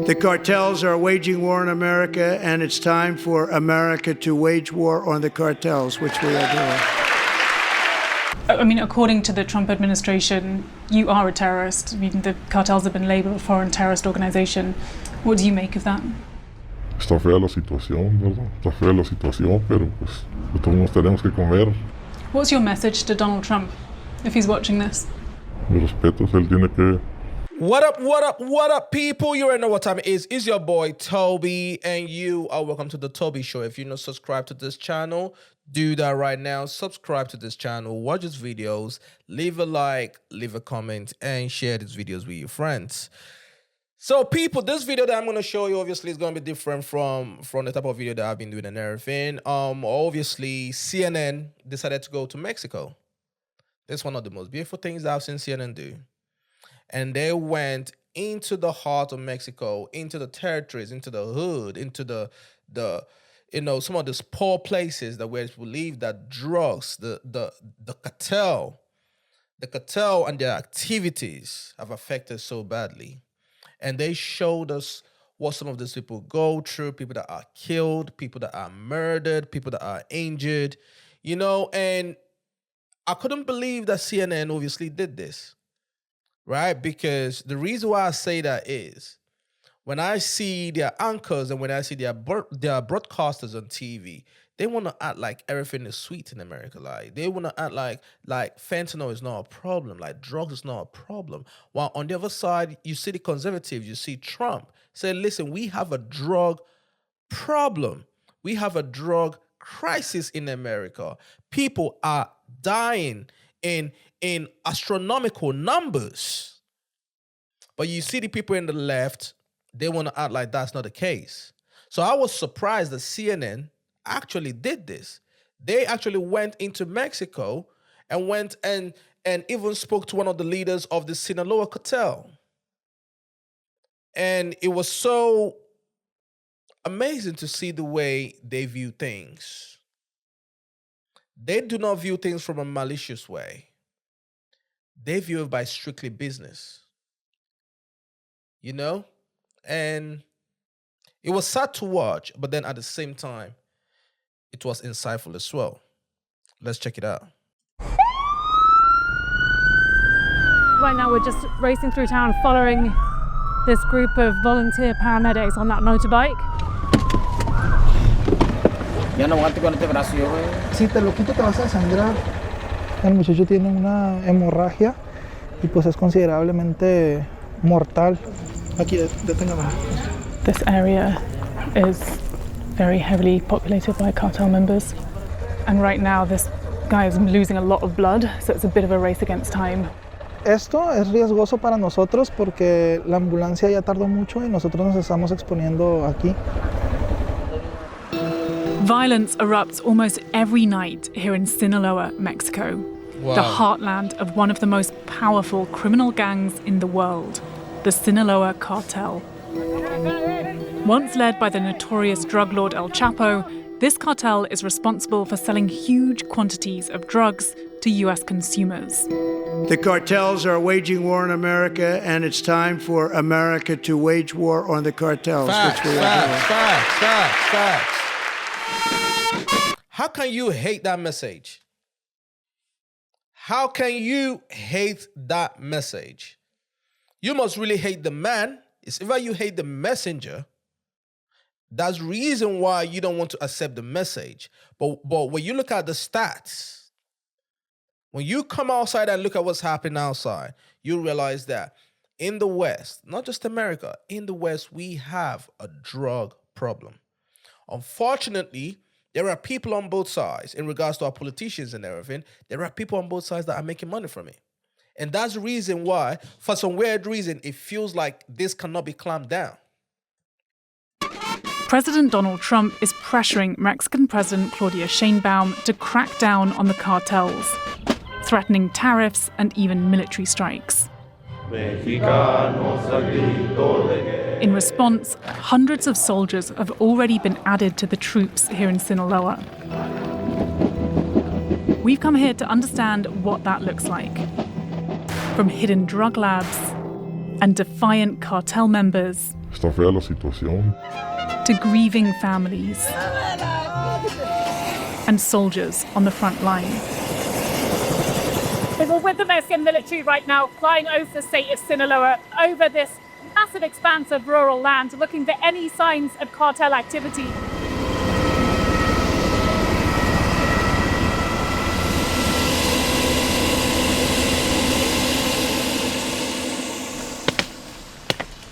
The cartels are waging war in America, and it's time for America to wage war on the cartels, which we are doing. I mean, according to the Trump administration, you are a terrorist. I mean, the cartels have been labeled a foreign terrorist organization. What do you make of that? Está fea la situación, ¿verdad? Está fea la situación, pero pues todos tenemos que comer. What's your message to Donald Trump if he's watching this? Mis respetos, él tiene que. What up, people? You already know what time it is. It's your boy, Toby, and you are welcome to The Toby Show. If you're not subscribed to this channel, do that right now. Subscribe to this channel, watch his videos, leave a like, leave a comment, and share these videos with your friends. So, people, this video that I'm going to show you, obviously, is going to be different from the type of video that I've been doing and everything. Obviously, CNN decided to go to Mexico. That's one of the most beautiful things I've seen CNN do. And they went into the heart of Mexico, into the territories, into the hood, into the some of these poor places that where it's believed that drugs, the cartel and their activities have affected so badly. And they showed us what some of these people go through, people that are killed, people that are murdered, people that are injured, and I couldn't believe that CNN obviously did this. Right? Because the reason why I say that is when I see their anchors and when I see their broadcasters on TV, they want to act like everything is sweet in America. Like they want to act like fentanyl is not a problem, like drugs is not a problem. While on the other side, you see the conservatives, you see Trump say, listen, we have a drug problem. We have a drug crisis in America. People are dying in astronomical numbers. But you see the people in the left, they want to act like that's not the case. So I was surprised that CNN actually did this. They actually went into Mexico and went and even spoke to one of the leaders of the Sinaloa Cartel. And it was so amazing to see the way they view things. They do not view things from a malicious way. They view it by strictly business, and it was sad to watch, but then at the same time, it was insightful as well. Let's check it out. Right now, we're just racing through town, following this group of volunteer paramedics on that motorbike. Ya no aguanto con este brazo yo, güey. Si te lo quito te vas a desangrar. El muchacho tiene una hemorragia y pues es considerablemente mortal. Aquí, deténgame. This area is very heavily populated by cartel members. And right now this guy is losing a lot of blood, so it's a bit of a race against time. Esto es riesgoso para nosotros porque la ambulancia ya tardó mucho y nosotros nos estamos exponiendo aquí. Violence erupts almost every night here in Sinaloa, Mexico. Wow. The heartland of one of the most powerful criminal gangs in the world, the Sinaloa Cartel. Once led by the notorious drug lord El Chapo, this cartel is responsible for selling huge quantities of drugs to US consumers. The cartels are waging war in America, and it's time for America to wage war on the cartels, which we are doing. Facts. How can you hate that message? How can you hate that message? You must really hate the man. It's either you hate the messenger. That's the reason why you don't want to accept the message. But when you look at the stats, when you come outside and look at what's happening outside, you realize that in the West, not just America, in the West, we have a drug problem. Unfortunately, there are people on both sides, in regards to our politicians and everything, there are people on both sides that are making money from it. And that's the reason why, for some weird reason, it feels like this cannot be clamped down. President Donald Trump is pressuring Mexican President Claudia Sheinbaum to crack down on the cartels, threatening tariffs and even military strikes. In response, hundreds of soldiers have already been added to the troops here in Sinaloa. We've come here to understand what that looks like. From hidden drug labs and defiant cartel members Está fea la situación. To grieving families and soldiers on the front line. We're with the Mexican military right now, flying over the state of Sinaloa, over this massive expanse of rural land, looking for any signs of cartel activity.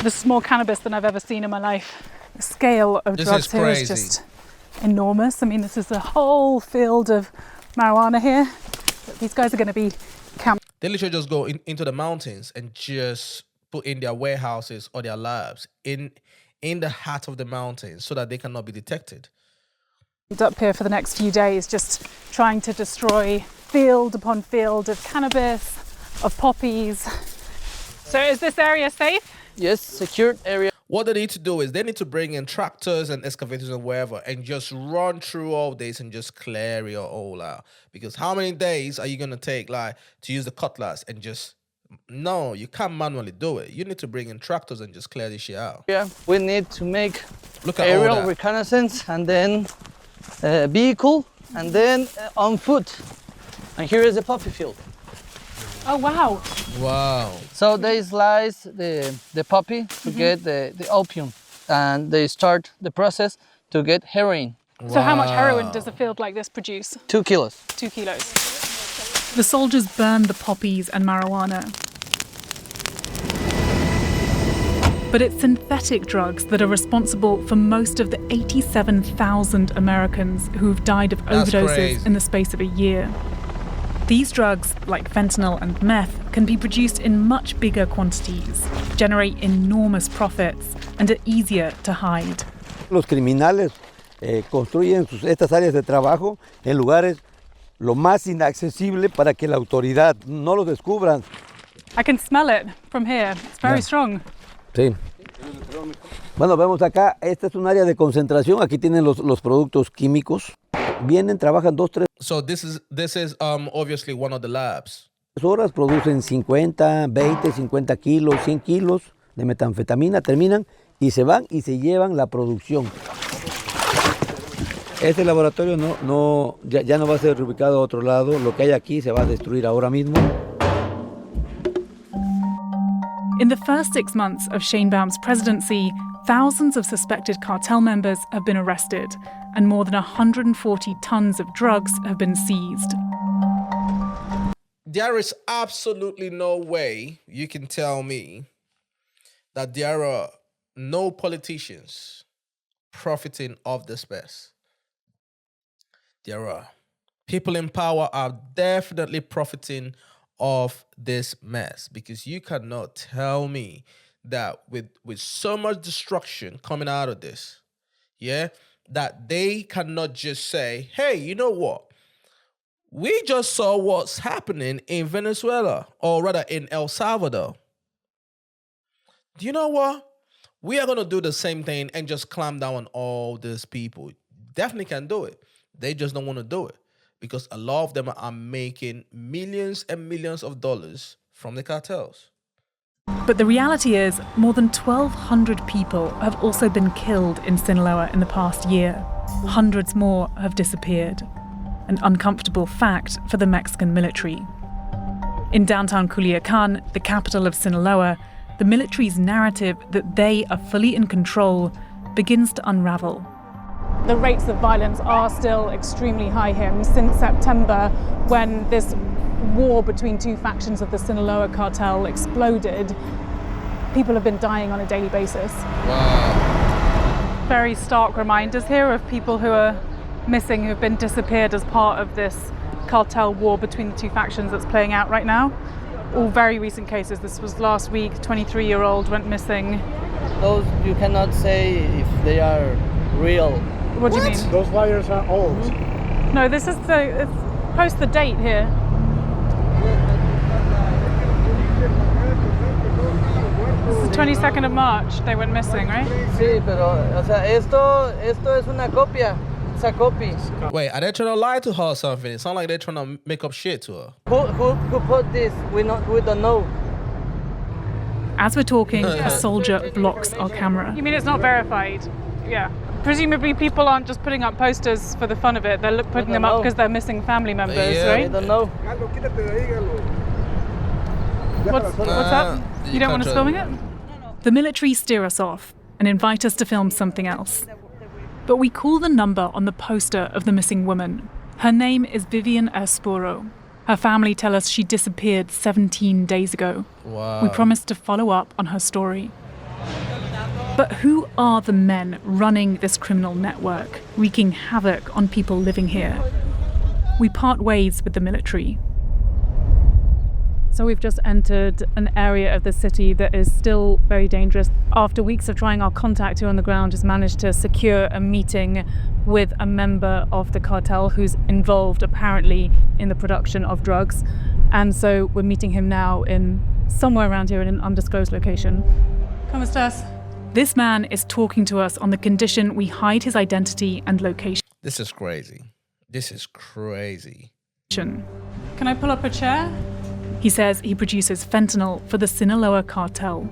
This is more cannabis than I've ever seen in my life. The scale of drugs here is just enormous. I mean, this is a whole field of marijuana here. These guys are going to be camped. They literally just go into the mountains and just put in their warehouses or their labs in the heart of the mountains so that they cannot be detected. Up here for the next few days, just trying to destroy field upon field of cannabis, of poppies. So is this area safe? Yes, secured area. What they need to do is they need to bring in tractors and excavators and wherever and just run through all this and just clear it all out. Because how many days are you going to take like to use the cutlass and just... No, you can't manually do it. You need to bring in tractors and just clear this shit out. Yeah, we need to make Look at aerial reconnaissance and then vehicle and then on foot. And here is the poppy field. Oh, wow. Wow. So they slice the poppy to get the opium, and they start the process to get heroin. So how much heroin does a field like this produce? 2 kilos. 2 kilos. The soldiers burn the poppies and marijuana. But it's synthetic drugs that are responsible for most of the 87,000 Americans who've died of overdoses in the space of a year. These drugs, like fentanyl and meth, can be produced in much bigger quantities, generate enormous profits, and are easier to hide. Los criminales construyen estas áreas de trabajo en lugares lo más inaccesible para que la autoridad no los descubra. I can smell it from here. It's very strong. Sí. Bueno, vemos acá, esta es un área de concentración. Aquí tienen los productos químicos. Vienen, trabajan 2-3 So this is obviously one of the labs. horas, producen 50, 20, 50 kilos, 100 kilos de metanfetamina, terminan y se van y se llevan la producción. Este laboratorio ya no va a ser reubicado a otro lado. Lo que hay aquí se va a destruir ahora mismo. In the first 6 months of Sheinbaum's presidency, thousands of suspected cartel members have been arrested, and more than 140 tons of drugs have been seized. There is absolutely no way you can tell me that there are no politicians profiting off this mess. There are. People in power are definitely profiting off this mess, because you cannot tell me that with so much destruction coming out of this, that they cannot just say, hey, you know what? We just saw what's happening in Venezuela, or rather in El Salvador. Do you know what? We are going to do the same thing and just clamp down on all these people. Definitely can do it. They just don't want to do it because a lot of them are making millions and millions of dollars from the cartels. But the reality is, more than 1,200 people have also been killed in Sinaloa in the past year. Hundreds more have disappeared. An uncomfortable fact for the Mexican military. In downtown Culiacan, the capital of Sinaloa, the military's narrative that they are fully in control begins to unravel. The rates of violence are still extremely high here. And since September, when this war between two factions of the Sinaloa Cartel exploded, people have been dying on a daily basis. Wow. Very stark reminders here of people who are missing, who've been disappeared as part of this cartel war between the two factions that's playing out right now. All very recent cases. This was last week, 23-year-old went missing. Those you cannot say if they are real. What do you mean? Those wires are old. No, this is it's post the date here. This is the 22nd of March, they went missing, right? Sí, pero, o sea, esto es una copia. It's a copy. Wait, are they trying to lie to her or something? It sounds like they're trying to make up shit to her. Who put this? We don't know. As we're talking, a soldier blocks our camera. You mean it's not verified? Yeah. Presumably people aren't just putting up posters for the fun of it. They're putting them up because they're missing family members, right? I don't know. What's up? You don't want us filming it? The military steer us off and invite us to film something else. But we call the number on the poster of the missing woman. Her name is Vivian Esporo. Her family tell us she disappeared 17 days ago. Wow. We promised to follow up on her story. But who are the men running this criminal network, wreaking havoc on people living here? We part ways with the military. So we've just entered an area of the city that is still very dangerous. After weeks of trying, our contact here on the ground has managed to secure a meeting with a member of the cartel who's involved apparently in the production of drugs. And so we're meeting him now in somewhere around here in an undisclosed location. ¿Cómo estás? This man is talking to us on the condition we hide his identity and location. This is crazy. This is crazy. Can I pull up a chair? He says he produces fentanyl for the Sinaloa Cartel.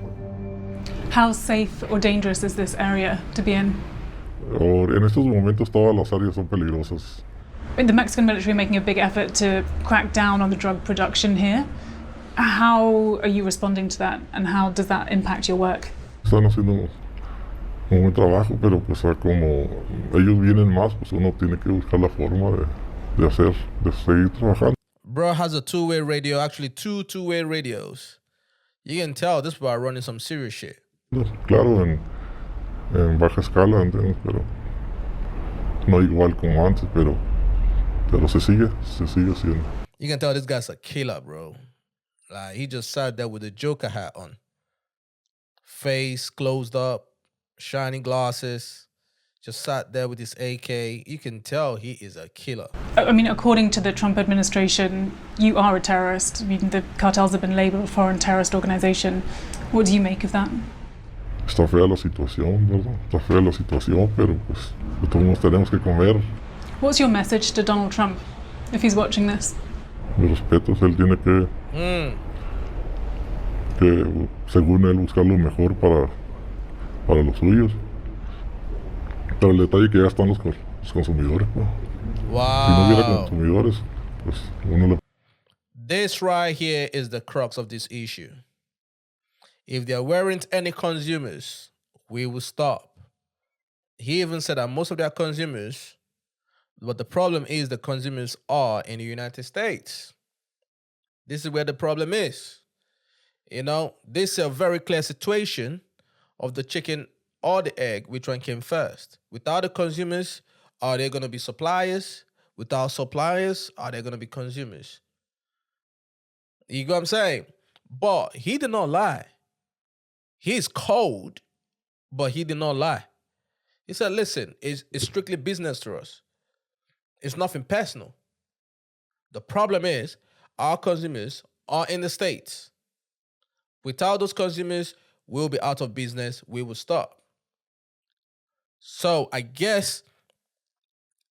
How safe or dangerous is this area to be in? En estos momentos todas las áreas son peligrosas. The Mexican military are making a big effort to crack down on the drug production here. How are you responding to that, and how does that impact your work? Están haciendo un buen trabajo, pero pues como ellos vienen más, pues uno tiene que buscar la forma de seguir trabajando. Bro has a two-way radio, actually two-way radios. You can tell this guy running some serious shit. Claro, en baja escala, ¿entiendes? Pero no igual como antes, pero se sigue haciendo. You can tell this guy's a killer, bro. Like, he just sat there with a Joker hat on. Face closed up, shiny glasses. Just sat there with his AK. You can tell he is a killer. I mean, according to the Trump administration, you are a terrorist. I mean, the cartels have been labeled a foreign terrorist organization. What do you make of that? Está fea la situación, ¿verdad? Está fea la situación, pero pues todos tenemos que comer. What's your message to Donald Trump, if he's watching this? Mis respetos, él tiene que según él buscar lo mejor para los suyos. Pero el detalle que ya están los consumidores, pues. Wow. Si no hubiera consumidores, pues uno le... This right here is the crux of this issue. If there weren't any consumers, we would stop. He even said that most of their consumers, but the problem is the consumers are in the United States. This is where the problem is. You know, this is a very clear situation of the chicken or the egg, which one came first? Without the consumers, are they going to be suppliers? Without suppliers, are they going to be consumers? You get what I'm saying? But he did not lie. He's cold, but he did not lie. He said, listen, it's strictly business to us. It's nothing personal. The problem is our consumers are in the States. Without those consumers, we'll be out of business. We will stop. So I guess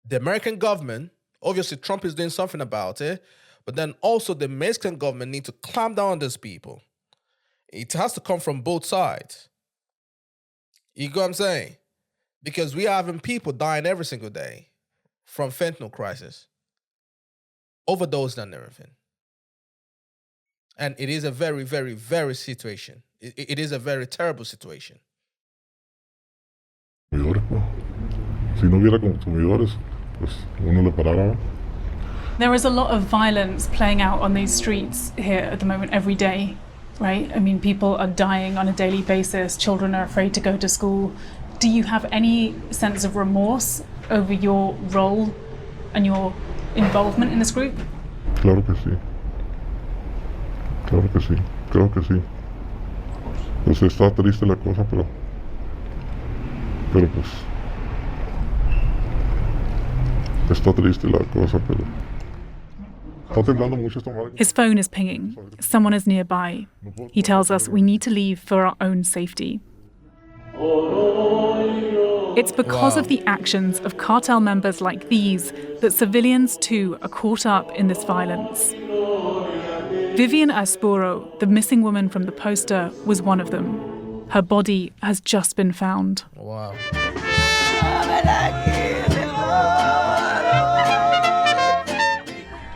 the American government, obviously Trump is doing something about it, but then also the Mexican government need to clamp down on these people. It has to come from both sides. You get what I'm saying? Because we are having people dying every single day from fentanyl crisis, overdose and everything. And it is a very, very, very situation. It is a very terrible situation. Si no hubiera consumidores, pues uno le parara. There is a lot of violence playing out on these streets here at the moment every day, right? I mean, people are dying on a daily basis. Children are afraid to go to school. Do you have any sense of remorse over your role and your involvement in this group? Claro que sí. Claro que sí. Creo que sí. Pues está triste la cosa, pero pues está triste la cosa, pero está temblando mucho esta madre. His phone is pinging. Someone is nearby. He tells us we need to leave for our own safety. It's because of the actions of cartel members like these that civilians too are caught up in this violence. Vivian Aspuro, the missing woman from the poster, was one of them. Her body has just been found. Wow.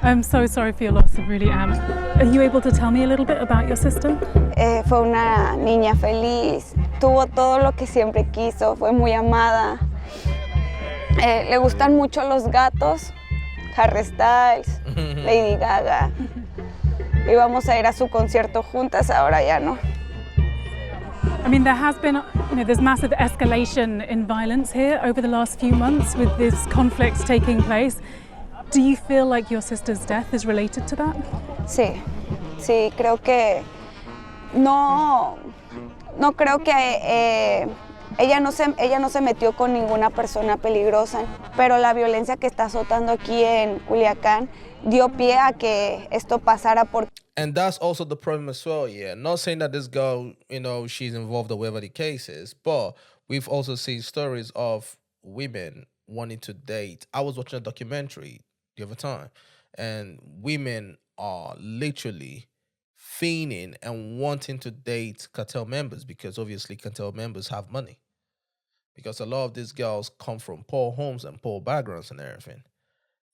I'm so sorry for your loss, I really am. Are you able to tell me a little bit about your sister? Fue una niña feliz, tuvo todo lo que siempre quiso, fue muy amada. Le gustan mucho los gatos, Harry Styles, Lady Gaga. Íbamos a ir a su concierto juntas, ahora ya no. I mean, there has been, there's massive escalation in violence here over the last few months with this conflict taking place. Do you feel like your sister's death is related to that? Sí, sí, creo que no creo que ella no se metió con ninguna persona peligrosa, pero la violencia que está azotando aquí en Culiacán dio pie a que esto pasara por. And that's also the problem as well, yeah. Not saying that this girl, she's involved or whatever the case is, but we've also seen stories of women wanting to date. I was watching a documentary the other time, and women are literally fiending and wanting to date cartel members because obviously cartel members have money. Because a lot of these girls come from poor homes and poor backgrounds and everything.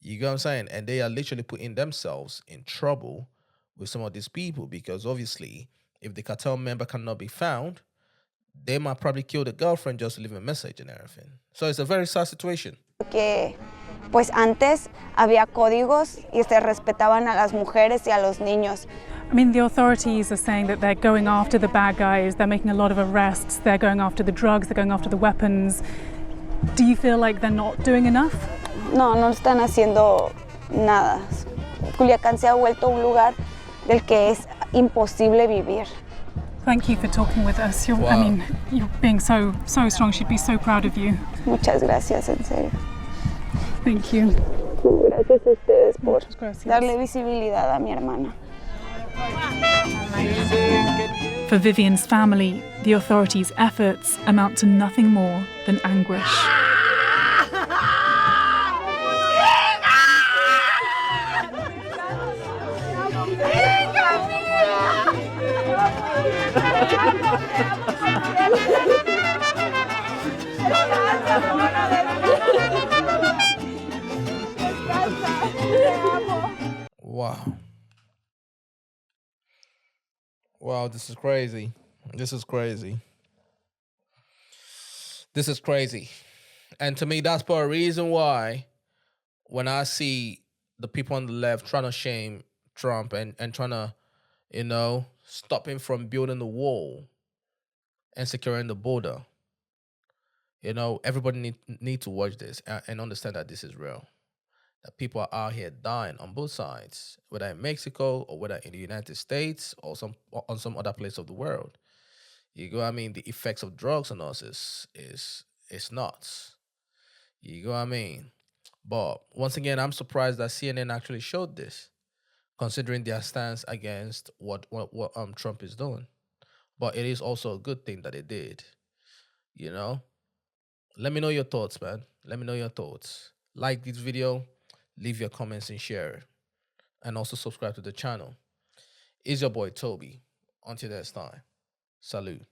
You get what I'm saying? And they are literally putting themselves in trouble with some of these people because obviously if the cartel member cannot be found, they might probably kill the girlfriend just to leave a message and everything. So it's a very sad situation. Que pues antes había códigos y se respetaban a las mujeres y a los niños. I mean, the authorities are saying that they're going after the bad guys, they're making a lot of arrests, they're going after the drugs, they're going after the weapons. Do you feel like they're not doing enough? No están haciendo nada. Culiacán se ha vuelto un lugar del que es imposible vivir. Thank you for talking with us. You're being so strong. She'd be so proud of you. Muchas gracias, en serio. Thank you. Gracias a ustedes por gracias. darle visibilidad a mi hermana. For Vivian's family, the authorities' efforts amount to nothing more than anguish. Wow, this is crazy. This is crazy. This is crazy. And to me, that's part of the reason why when I see the people on the left trying to shame Trump and trying to, stop him from building the wall and securing the border, everybody need to watch this and understand that this is real. That people are out here dying on both sides, whether in Mexico or whether in the United States or on some other place of the world. You go, the effects of drugs on us is nuts. You go, But once again, I'm surprised that CNN actually showed this, considering their stance against what Trump is doing. But it is also a good thing that it did. Let me know your thoughts, man. Let me know your thoughts. Like this video. Leave your comments and share it. And also subscribe to the channel. It's your boy, Toby. Until next time. Salute.